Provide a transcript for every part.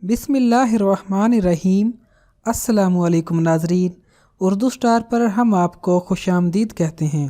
बिस्मिल्लाहिर्रहमानिर्रहीम। अस्सलामुअलैकुम नाज़रीन, उर्दू स्टार पर हम आपको खुशामदीद कहते हैं।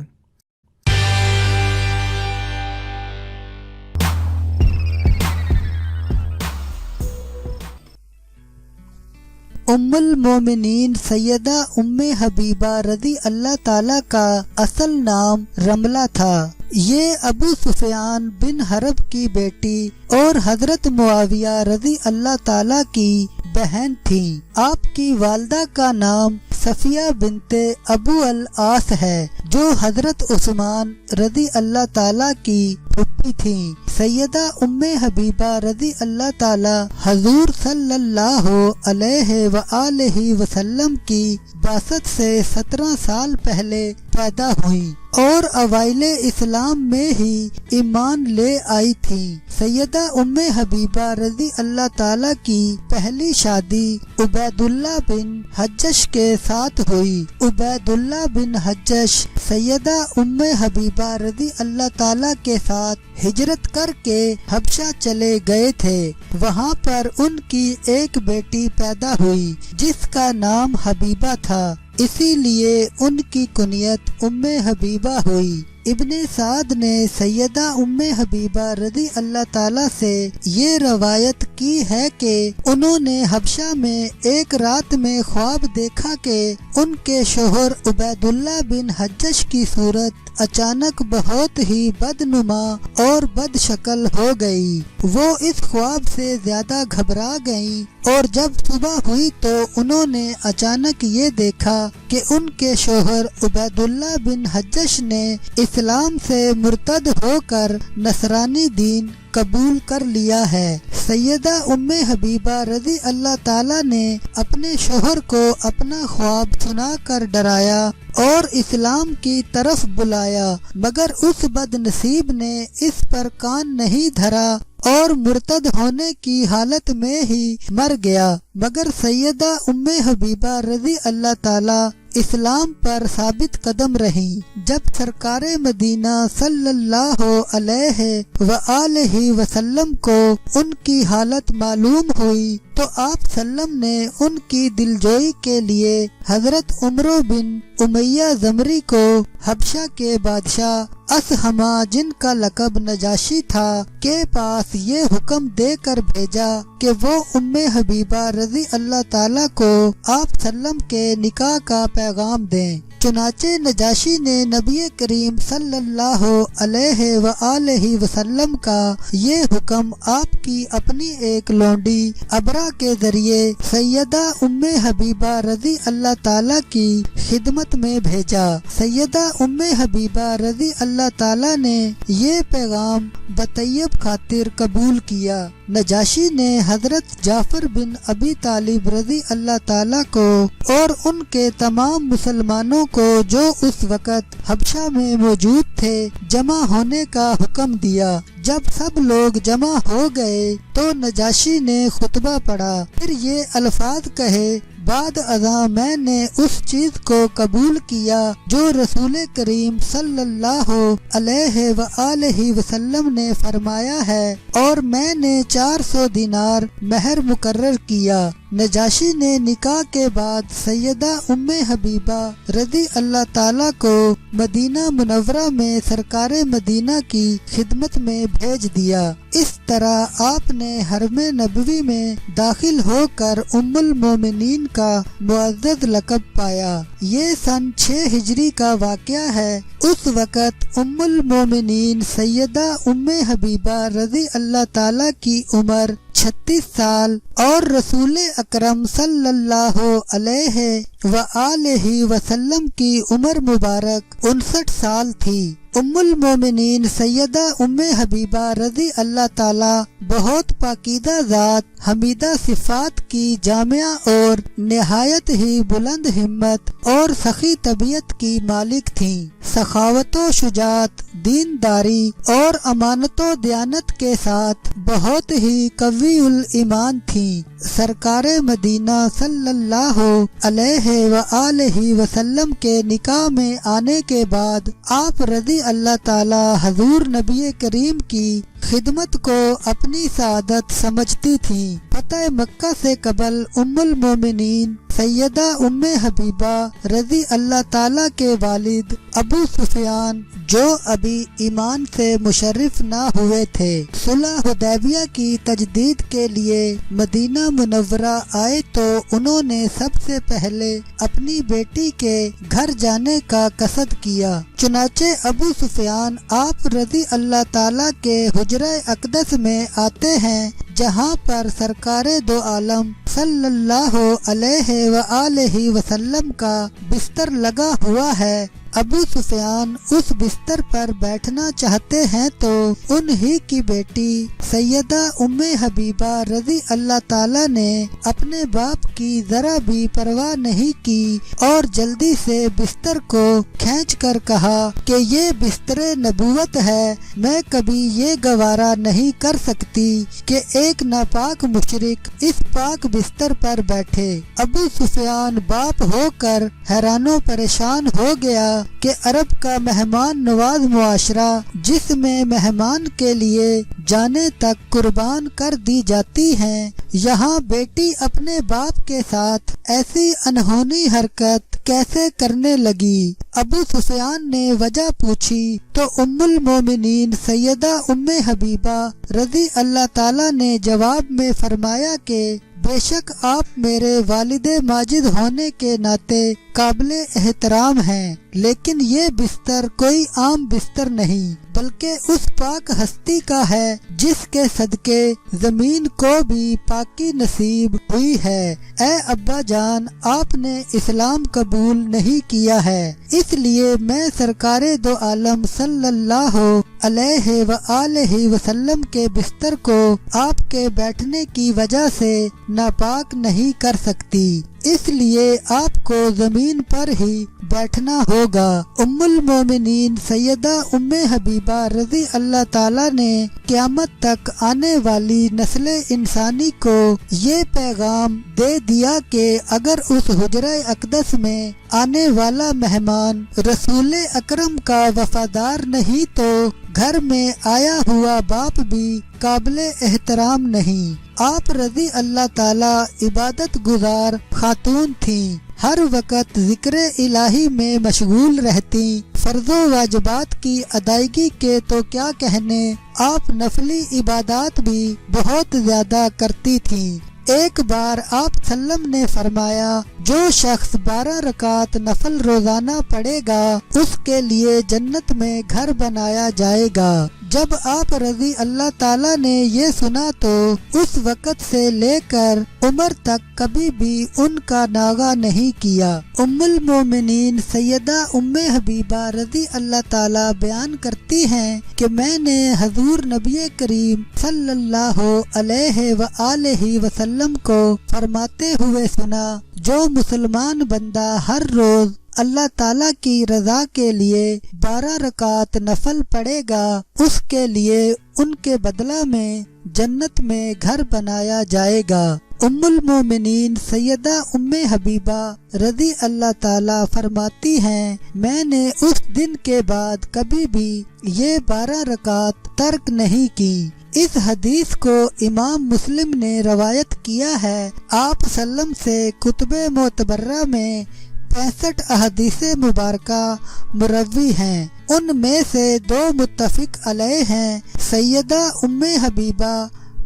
उम्मुल मोमिनीन सैयदा उम्मे हबीबा रज़ी अल्लाह ताला का असल नाम रमला था। ये अबू सुफियान बिन हरब की बेटी और हजरत मुआविया रज़ी अल्लाह ताला की बहन थी। आपकी वालदा का नाम सफिया बिनते अबू अल आस है, जो हजरत उस्मान रज़ी अल्लाह ताला की फूफी थी। सैयदा उम्मे हबीबा रज़ी अल्लाह ताला हजूर सल्लल्लाहु अलैहि व आलिहि वसल्लम की बासत से 17 साल पहले पैदा हुई और अवाइले इस्लाम में ही ईमान ले आई थी। सैयदा उम्मे हबीबा रज़ी अल्लाह ताला की पहली शादी उबैदुल्लाह बिन हज्जश के साथ हुई। उबैदुल्लाह बिन हज्जश सैयदा उम्मे हबीबा रज़ी अल्लाह ताला के साथ हिजरत करके हबशा चले गए थे। वहाँ पर उनकी एक बेटी पैदा हुई जिसका नाम हबीबा था, इसीलिए उनकी कुनियत उम्मे हबीबा हुई। इब्ने साद ने सैयदा उम्मे हबीबा रज़ी अल्लाह ताला से ये रवायत की है कि उन्होंने हबशा में एक रात में ख्वाब देखा कि उनके शोहर उबैदुल्लाह बिन हज्जश की सूरत अचानक बहुत ही बदनुमा और बदशक्ल हो गई। वो इस ख्वाब से ज्यादा घबरा गई और जब सुबह हुई तो उन्होंने अचानक ये देखा कि उनके शोहर उबैदुल्लाह बिन हज्जश ने इस्लाम से मुर्तद होकर नसरानी दीन कबूल कर लिया है। सैयदा उम्मे हबीबा रज़ी अल्लाह ताला ने अपने शोहर को अपना ख्वाब सुनाकर डराया और इस्लाम की तरफ बुलाया, मगर उस बदनसीब ने इस पर कान नहीं धरा और मुर्तद होने की हालत में ही मर गया। मगर सैयदा उम्मे हबीबा रज़ी अल्लाह ताला इस्लाम पर साबित कदम रही। जब सरकारे मदीना सल्लल्लाहु अलैहि व आलिहि वसल्लम को उनकी हालत मालूम हुई तो आप सल्लम ने उनकी दिलजोई के लिए हजरत उमरो बिन उमैया ज़मरी को हबशा के बादशाह असहमा, जिनका लकब नजाशी था, के पास ये हुक्म देकर भेजा कि वो उम्मे हबीबा रज़ी अल्लाह ताला को आप सल्लम के निकाह का पैगाम दें। चुनाचे नजाशी ने नबी करीम सल्लल्लाहु अलैहि व आलिहि वसल्लम का ये हुक्म आपकी अपनी एक लौंडी अबरा के जरिए सैयदा उम्मे हबीबा रज़ी अल्लाह ताला की खिदमत में भेजा। सैयदा उम्मे हबीबा रज़ी अल्लाह ताला ने ये पैगाम बतैयब खातिर कबूल किया। नजाशी ने हजरत जाफर बिन अबी तालिब रज़ी अल्लाह ताला को और उनके तमाम मुसलमानों को जो उस वक़्त हबशा में मौजूद थे जमा होने का हुक्म दिया। जब सब लोग जमा हो गए तो नजाशी ने खुतबा पढ़ा, फिर ये अल्फाज कहे, बाद अज़ा मैंने उस चीज को कबूल किया जो रसूल करीम सल्लल्लाहु अलैहि व आलिहि वसल्लम ने फरमाया है और मैंने 400 दिनार महर मुकर्रर किया। नजाशी ने निकाह के बाद सैयदा उम्मे हबीबा रज़ी अल्लाह ताला को मदीना मुनव्वरा में सरकारे मदीना की खिदमत में भेज दिया। इस तरह आपने हरमे नबवी में दाखिल होकर उम्मुल मोमिनीन का मुअज़्ज़ज़ लक़ब पाया। ये सन 6 हिजरी का वाक़या है। उस वक़्त उम्मुल मोमिनीन सैयदा उम्मे हबीबा रज़ी अल्लाह ताला की उम्र 36 साल और रसूल अकरम सल्लल्लाहु अलैहि व आलिहि वसल्लम की उम्र मुबारक 59 साल थी। उम्मुल मोमिनीन सैयदा उम्मे हबीबा रज़ी अल्लाह ताला बहुत पाकीदा ज़ात, हमीदा सिफ़ात की जामिया और निहायत ही बुलंद हिम्मत और सखी तबीयत की मालिक थीं। सखावतो शुजात, दीनदारी और अमानतो दयानत के साथ बहुत ही कवीउल ईमान थी। सरकारे मदीना सल्लल्लाहु अलैहि व आलिहि वसल्लम के निकाह में आने के बाद आप रज़ी अल्लाह ताला हजूर नबी करीम की खिदमत को अपनी सादत समझती थीं। फतह मक्का से कबल उम्मुल मोमिनीन सैयदा उम्मे हबीबा रज़ी अल्लाह ताला के वालिद अबू सुफियान, जो अभी ईमान से मुशर्रिफ ना हुए थे, सुलह हुदैबिया की तजदीद के लिए मदीना मुनव्वरा आए तो उन्होंने सबसे पहले अपनी बेटी के घर जाने का कसद किया। चुनाचे अबू सुफियान आप रज़ी अल्लाह ताला के हुजरा अक़दस में आते हैं, जहाँ पर सरकारे दो आलम सल्लल्लाहु अलैहि व आलिहि वसल्लम का बिस्तर लगा हुआ है। अबू सुफियान उस बिस्तर पर बैठना चाहते हैं तो उन्हीं की बेटी सैयदा उम्मे हबीबा रज़ी अल्लाह ताला ने अपने बाप की जरा भी परवाह नहीं की और जल्दी से बिस्तर को खींच कर कहा कि ये बिस्तरे नबूवत है, मैं कभी ये गवारा नहीं कर सकती कि एक नापाक मुशरिक इस पाक बिस्तर पर बैठे। अबू सुफियान बाप होकर हैरानो परेशान हो गया कि अरब का मेहमान नवाज मुआशरा, जिसमें मेहमान के लिए जाने तक कुर्बान कर दी जाती हैं, यहाँ बेटी अपने बाप के साथ ऐसी अनहोनी हरकत कैसे करने लगी। अबू सुफियान ने वजह पूछी तो उम्मुल मोमिनीन सैयदा उम्मे हबीबा रज़ी अल्लाह ताला ने जवाब में फरमाया कि बेशक आप मेरे वालिदे माजिद होने के नाते काबिले एहतराम हैं, लेकिन ये बिस्तर कोई आम बिस्तर नहीं बल्कि उस पाक हस्ती का है जिसके सदके जमीन को भी पाकी नसीब हुई है। ए अब्बा जान, आपने इस्लाम कबूल नहीं किया है, इसलिए मैं सरकारे दो आलम सल्लल्लाहु अलैहि व आलिहि वसल्लम के बिस्तर को आपके बैठने की वजह से नापाक नहीं कर सकती, इसलिए आपको जमीन पर ही बैठना होगा। उम्मुल मोमिनीन सैयदा उम्मे हबीबा रज़ी अल्लाह ताला ने क़यामत तक आने वाली नस्ल इंसानी को ये पैगाम दे दिया कि अगर उस हुजरा अक़दस में आने वाला मेहमान रसूल अकरम का वफादार नहीं तो घर में आया हुआ बाप भी काबिले एहतराम नहीं। आप रज़ी अल्लाह ताला इबादत गुजार खातून थी, हर वक्त जिक्र इलाही में मशगूल रहती, फर्जो वाजिबात की अदायगी के तो क्या कहने, आप नफली इबादात भी बहुत ज्यादा करती थी। एक बार आप सल्लम ने फरमाया, जो शख्स 12 रकात नफल रोजाना पढ़ेगा उसके लिए जन्नत में घर बनाया जाएगा। जब आप रज़ी अल्लाह ताला ने ये सुना तो उस वक़्त से लेकर उम्र तक कभी भी उनका नागा नहीं किया। उम्मुल मोमिनीन सैयदा उम्मे हबीबा रज़ी अल्लाह ताला बयान करती हैं कि मैंने हजूर नबी करीम सल्लल्लाहु अलैहि व आलिहि वसल्लम को फरमाते हुए सुना, जो मुसलमान बंदा हर रोज अल्लाह ताला की रजा के लिए 12 रकात नफल पढ़ेगा उसके लिए उनके बदला में जन्नत में घर बनाया जाएगा। उम्मुल मोमिनीन सैयदा उम्मे हबीबा रज़ी अल्लाह ताला फरमाती हैं, मैंने उस दिन के बाद कभी भी ये 12 रकात तर्क नहीं की। इस हदीस को इमाम मुस्लिम ने रवायत किया है। आप सल्लम से कुतुबे मोतबर्रा में 65 अहदीसे मुबारका मुरव्वी हैं, उनमें से 2 मुत्तफिक अलैह हैं। सैयदा उम्मे हबीबा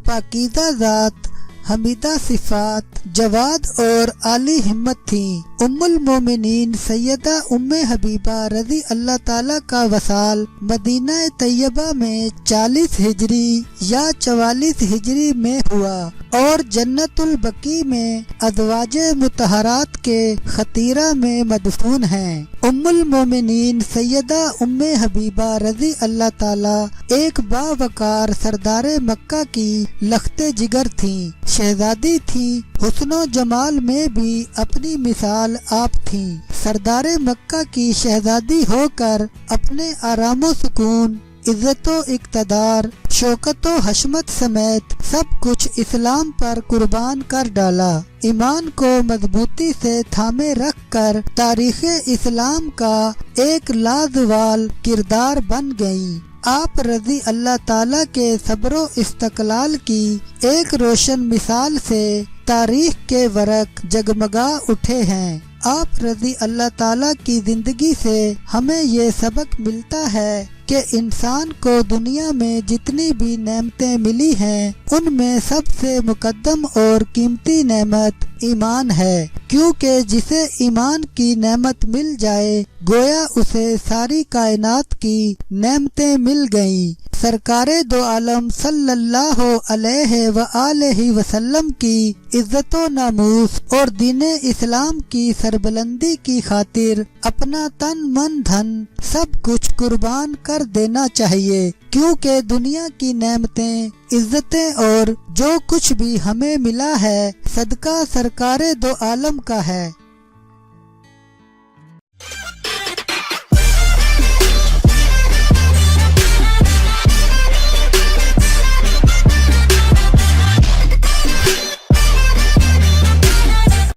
पाकीज़ा ज़ात, हमीदा सिफात, जवाद और आली हिम्मत थी। उम्मुल मोमिनीन सैयदा उम्मे हबीबा रज़ी अल्लाह ताला का वसाल मदीना तैयबा में 40 हिजरी या 44 हिजरी में हुआ और जन्नतुल बकी में अज़वाजे मुतहरात के खतीरा में मदफून हैं। उम्मुल मोमिनीन सैयदा उम्मे हबीबा रज़ी अल्लाह ताला एक बावकार सरदारे मक्का की लख्ते जिगर थी, शहजादी थी, हुस्नो जमाल में भी अपनी मिसाल आप थी। सरदारे मक्का की शहजादी होकर अपने आरामो सुकून, इज्जतो इक़्तिदार, शौकतो हशमत समेत सब कुछ इस्लाम पर कुर्बान कर डाला। ईमान को मजबूती से थामे रख कर तारीख़ इस्लाम का एक लाजवाल किरदार बन गई। آپ رضی اللہ تعالیٰ کے صبر و استقلال کی ایک روشن مثال سے تاریخ کے ورق جگمگا اٹھے ہیں۔ آپ رضی اللہ تعالیٰ کی زندگی سے ہمیں یہ سبق ملتا ہے کہ انسان کو دنیا میں جتنی بھی نعمتیں ملی ہیں ان میں سب سے مقدم اور قیمتی نعمت ایمان ہے، کیونکہ جسے ایمان کی نعمت مل جائے گویا اسے ساری کائنات کی نعمتیں مل گئیں۔ سرکار دو عالم صلی اللہ علیہ وآلہ وسلم کی عزت و ناموس اور دین اسلام کی سربلندی کی خاطر اپنا تن من دھن سب کچھ قربان کر دینا چاہیے، کیونکہ دنیا کی نعمتیں، عزتیں اور جو کچھ بھی ہمیں ملا ہے صدقہ سرکار دو عالم کا ہے۔